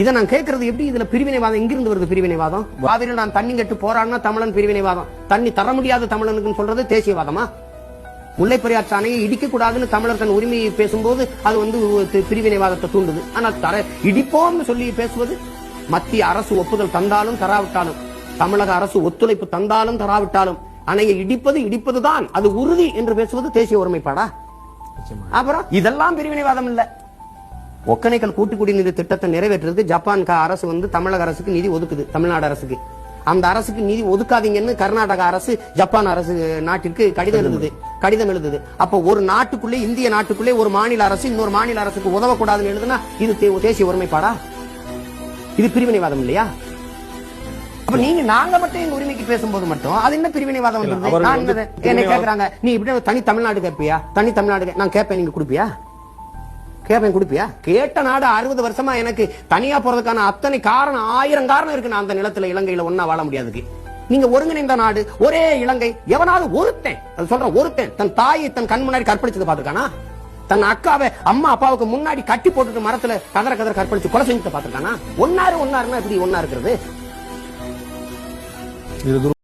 இதை நான் கேட்கறது எப்படி? இதுல பிரிவினைவாதம் எங்கிருந்து வருது? பிரிவினைவாதம் காவிரியில் நான் தண்ணி கட்டு போராடினா தமிழன் பிரிவினைவாதம், தண்ணி தர முடியாத தமிழனுக்கு சொல்றது தேசியவாதமா? முல்லை பெரியார் அணையை இடிக்க கூடாதுன்னு தமிழர் தன் உரிமையை பேசும்போது அது பிரிவினைவாதத்தை தூண்டுது. ஆனால் இடிப்போம்னு சொல்லி பேசுவது, மத்திய அரசு ஒப்புதல் தந்தாலும் தராவிட்டாலும், தமிழக அரசு ஒத்துழைப்பு தந்தாலும் தராவிட்டாலும் அணையை இடிப்பதுதான் அது உறுதி என்று பேசுவது தேசிய ஒருமைப்பாடா? அப்புறம் இதெல்லாம் பிரிவினைவாதம் இல்ல. ஒக்கணைக்கல் கூட்டு குடிநீர் திட்டத்தை நிறைவேற்றுறது ஜப்பான் அரசு தமிழக அரசுக்கு நிதி ஒதுக்குது, தமிழ்நாடு அரசுக்கு. அந்த அரசுக்கு நிதி ஒதுக்காதீங்கன்னு கர்நாடக அரசு ஜப்பான் அரசு நாட்டிற்கு கடிதம் எழுதுது. அப்ப ஒரு நாட்டுக்குள்ளே, இந்திய நாட்டுக்குள்ளே ஒரு மாநில அரசு இன்னொரு மாநில அரசுக்கு உதவக்கூடாதுன்னு எழுதுனா இது தேசிய ஒருமைப்பாடா? இது பிரிவினைவாதம் இல்லையா? அப்ப நாங்க மட்டும் எங்க உரிமைக்கு பேசும்போது மட்டும் அது என்ன பிரிவினைவாதம்? என்ன கேக்குறாங்க, நீ இப்படி தனி தமிழ்நாடு கேட்பியா? தனி தமிழ்நாடு நான் கேட்பேன், நீங்க கொடுப்பியா? கொடுப்பியா? கேட்ட நாடு 60 வருஷமா எனக்கு தனியா போறதுக்கான அத்தனை காரணம், 1000 காரணம் இருக்கு. நான் அந்த நிலத்துல இலங்கையில ஒன்னா வாழ முடியாதுக்கு. நீங்க ஒருங்கிணைந்த நாடு, ஒரே இலங்கை. எவனாவது ஒருத்தன் தன் தாயை தன் கண் முன்னாடி கற்பழிச்சது பாத்துருக்கானா? தன் அக்காவை அம்மா அப்பாவுக்கு முன்னாடி கட்டி போட்டுட்டு மரத்துல கதற கற்பழிச்சு கொலை செஞ்சு பாத்துருக்கானா? ஒன்னாருன்னா எப்படி ஒன்னா இருக்கிறது?